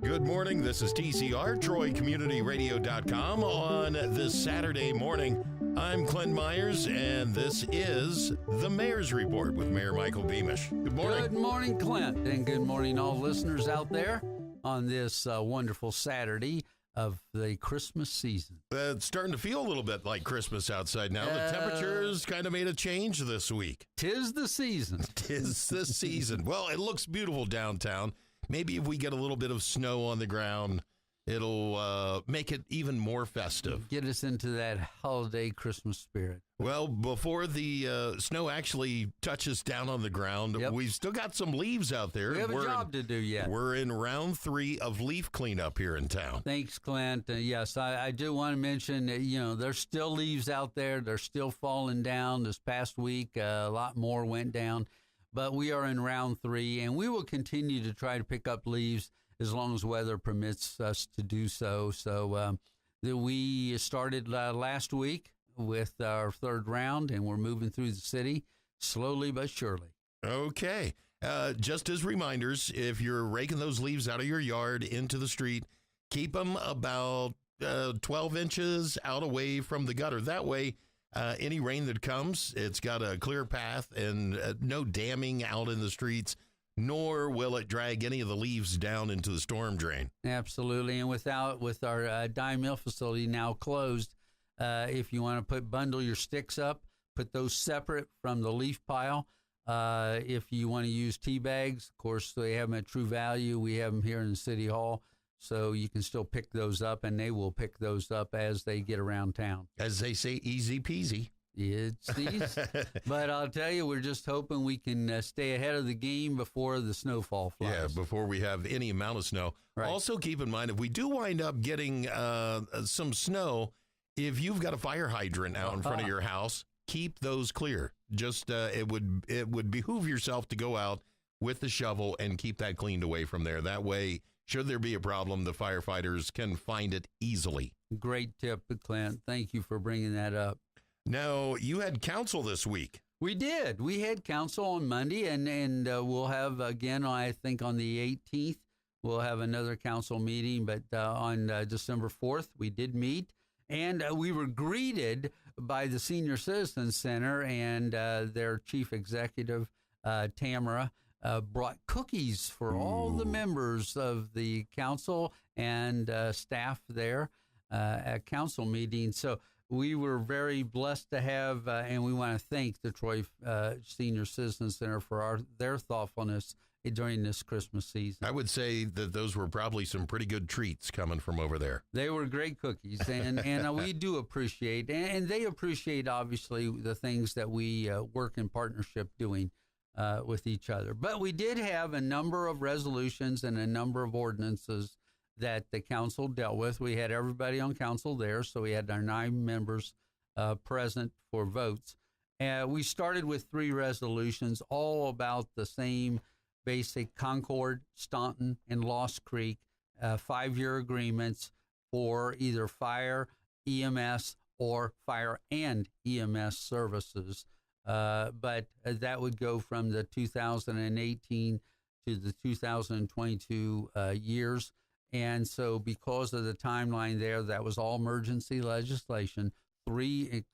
Good morning. This is TCR, TroyCommunityRadio.com on this Saturday morning. I'm Clint Myers, and this is the Mayor's Report with Mayor Michael Beamish. Good morning. Good morning, Clint, and good morning, all listeners out there on this wonderful Saturday of the Christmas season. It's starting to feel a little bit like Christmas outside now. The temperatures kind of made a change this week. 'Tis the season. 'Tis the season. Well, it looks beautiful downtown. Maybe if we get a little bit of snow on the ground, it'll make it even more festive. Get us into that holiday Christmas spirit. Well, before the snow actually touches down on the ground, we've still got some leaves out there. We have a job to do yet. We're in round 3 of leaf cleanup here in town. Thanks, Clint. Yes, I do want to mention that, there's still leaves out there. They're still falling down. This past week, a lot more went down. But we are in round 3, and we will continue to try to pick up leaves as long as weather permits us to do so. So we started last week with our 3rd round, and we're moving through the city slowly but surely. Okay. Just as reminders, if you're raking those leaves out of your yard into the street, keep them about 12 inches out away from the gutter. That way, any rain that comes, it's got a clear path and no damming out in the streets, nor will it drag any of the leaves down into the storm drain. Absolutely. And with our dye mill facility now closed, if you want to bundle your sticks up, put those separate from the leaf pile. If you want to use tea bags, of course, they have them at True Value. We have them here in the City Hall. So you can still pick those up, and they will pick those up as they get around town. As they say, easy peasy. It's easy. But I'll tell you, we're just hoping we can stay ahead of the game before the snowfall flies. Yeah, before we have any amount of snow. Right. Also, keep in mind, if we do wind up getting some snow, if you've got a fire hydrant out in front of your house, keep those clear. Just it would behoove yourself to go out with the shovel and keep that cleaned away from there. That way, should there be a problem, the firefighters can find it easily. Great tip, Clint. Thank you for bringing that up. Now, you had council this week. We did. We had council on Monday, and we'll have, again, I think on the 18th, we'll have another council meeting. But on December 4th, we did meet, and we were greeted by the Senior Citizens Center and their chief executive, Tamara, brought cookies for all the members of the council and staff there at council meetings. So we were very blessed to have, and we want to thank the Troy Senior Citizens Center for their thoughtfulness during this Christmas season. I would say that those were probably some pretty good treats coming from over there. They were great cookies, and we do appreciate, and they appreciate, obviously, the things that we work in partnership doing with each other. But we did have a number of resolutions and a number of ordinances that the council dealt with. We had everybody on council there, so we had our 9 members present for votes. We started with 3 resolutions, all about the same basic Concord, Staunton, and Lost Creek 5-year agreements for either fire, EMS, or fire and EMS services. But that would go from the 2018 to the 2022 years. And so because of the timeline there, that was all emergency legislation, 3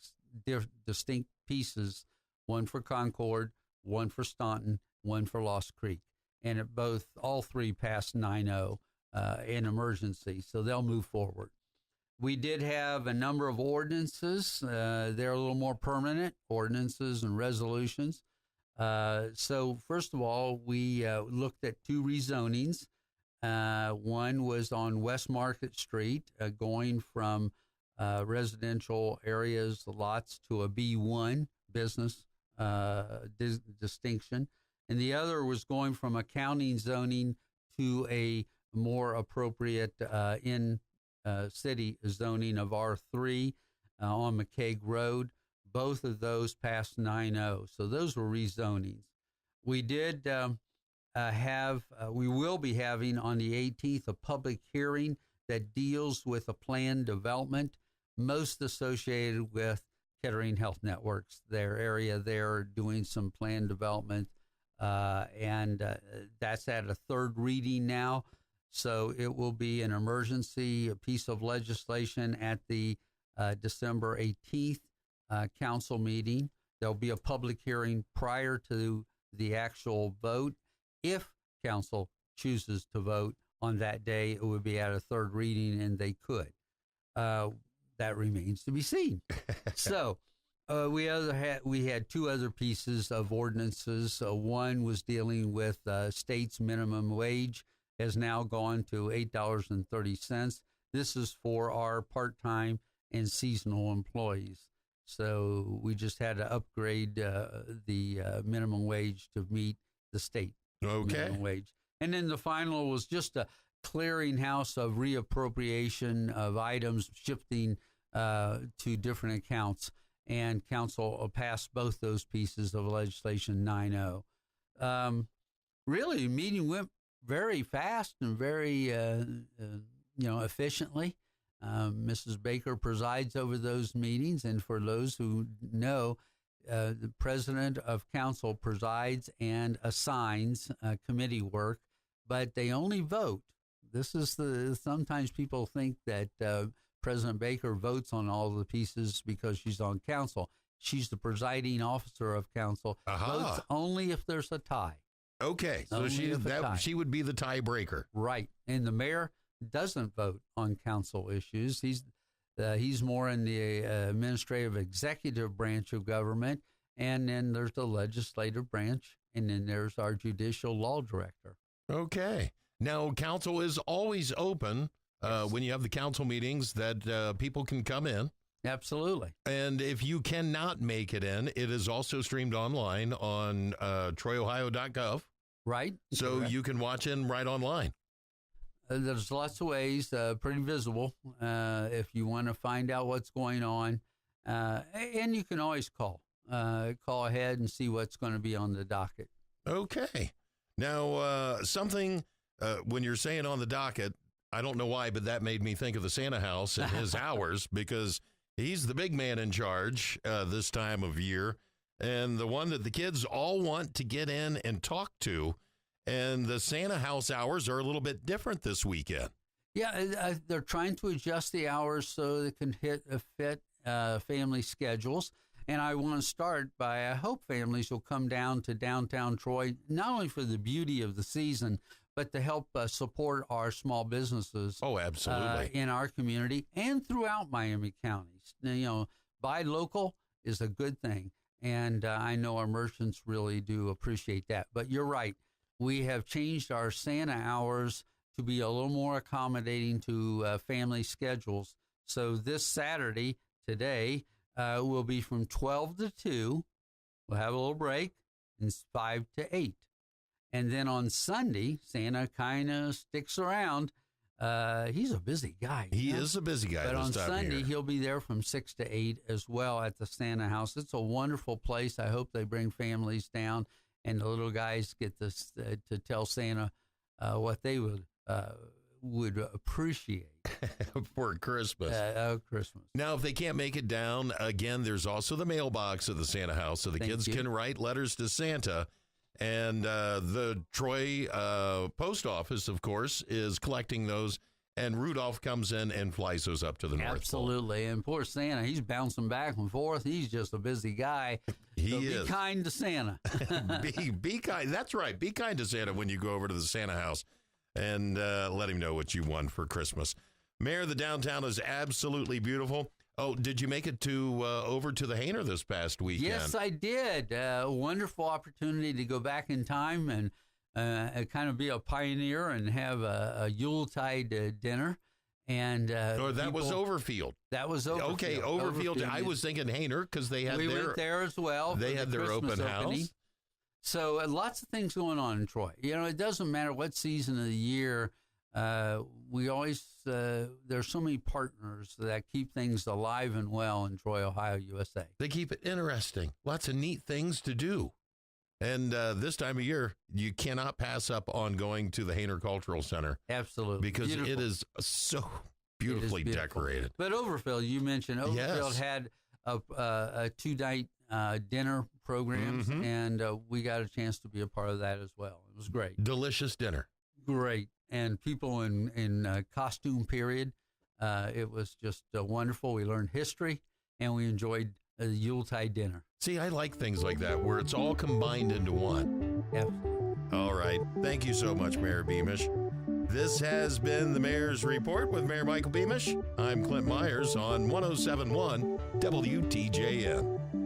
distinct pieces, one for Concord, one for Staunton, one for Lost Creek. And all 3 passed 9-0 in emergency, so they'll move forward. We did have a number of ordinances. They're a little more permanent, ordinances and resolutions. So first of all, we looked at 2 rezonings. One was on West Market Street, going from residential areas, lots, to a B1 business distinction. And the other was going from accounting zoning to a more appropriate city zoning of R3 on McCaig Road. Both of those passed 9-0. So those were rezonings. We did we will be having on the 18th a public hearing that deals with a planned development, most associated with Kettering Health Networks, their area there doing some planned development. And that's at a 3rd reading now. So it will be an emergency piece of legislation at the December 18th council meeting. There'll be a public hearing prior to the actual vote. If council chooses to vote on that day, it would be at a third reading, and they could. That remains to be seen. So we had two other pieces of ordinances. One was dealing with state's minimum wage has now gone to $8.30. This is for our part-time and seasonal employees. So we just had to upgrade the minimum wage to meet the state minimum wage. And then the final was just a clearinghouse of reappropriation of items shifting to different accounts. And council passed both those pieces of legislation 9-0. Really, the meeting went very fast and very efficiently. Mrs. Baker presides over those meetings, and for those who know, the president of council presides and assigns committee work, but they only vote. Sometimes people think that President Baker votes on all the pieces because she's on council. She's the presiding officer of council. Votes only if there's a tie. Okay, so she would be the tiebreaker. Right, and the mayor doesn't vote on council issues. He's more in the administrative executive branch of government, and then there's the legislative branch, and then there's our judicial law director. Okay. Now, council is always open when you have the council meetings that people can come in. Absolutely. And if you cannot make it in, it is also streamed online on troyohio.gov. Right. So you can watch in right online. There's lots of ways, pretty visible, if you want to find out what's going on. And you can always call ahead and see what's going to be on the docket. Okay. Now, something, when you're saying on the docket, I don't know why, but that made me think of the Santa house and his hours, because he's the big man in charge this time of year, and the one that the kids all want to get in and talk to. And the Santa house hours are a little bit different this weekend. Yeah, they're trying to adjust the hours so they can fit family schedules. And I want to start by, I hope families will come down to downtown Troy, not only for the beauty of the season, but to help support our small businesses. Oh, absolutely. In our community and throughout Miami counties. Buy local is a good thing. And I know our merchants really do appreciate that. But you're right. We have changed our Santa hours to be a little more accommodating to family schedules. So this Saturday, today, will be from 12 to 2. We'll have a little break, and it's 5 to 8. And then on Sunday, Santa kind of sticks around. He's a busy guy. He is a busy guy. But on Sunday, he'll be there from 6 to 8 as well at the Santa house. It's a wonderful place. I hope they bring families down, and the little guys get this to tell Santa what they would appreciate for Christmas. Christmas. Now, if they can't make it down, again, there's also the mailbox of the Santa house, so the kids can write letters to Santa. And the Troy post office, of course, is collecting those, and Rudolph comes in and flies those up to the North Pole. Absolutely. And poor Santa, he's bouncing back and forth. He's just a busy guy. He is. Be kind to Santa. be kind. That's right. Be kind to Santa when you go over to the Santa house, and let him know what you won for Christmas. Mayor, the downtown is absolutely beautiful. Oh, did you make it to over to the Hainer this past weekend? Yes, I did. A wonderful opportunity to go back in time and kind of be a pioneer and have a Yuletide dinner. And that was Overfield. That was Overfield. Okay, Overfield. I was thinking Hainer because they had we went there as well. They had their Christmas open house. So lots of things going on in Troy. It doesn't matter what season of the year. We always, there's so many partners that keep things alive and well in Troy, Ohio, USA. They keep it interesting. Lots of neat things to do. And this time of year, you cannot pass up on going to the Hainer Cultural Center. Absolutely. Because it is so beautifully decorated. But Overfield, you mentioned Overfield had a 2-night dinner programs, and we got a chance to be a part of that as well. It was great. Delicious dinner. great. And people in costume period. It was just wonderful. We learned history, and we enjoyed the Yuletide dinner. See, I like things like that where it's all combined into one. Absolutely. All right. Thank you so much, Mayor Beamish. This has been the Mayor's Report with Mayor Michael Beamish. I'm Clint Myers on 107.1 WTJN.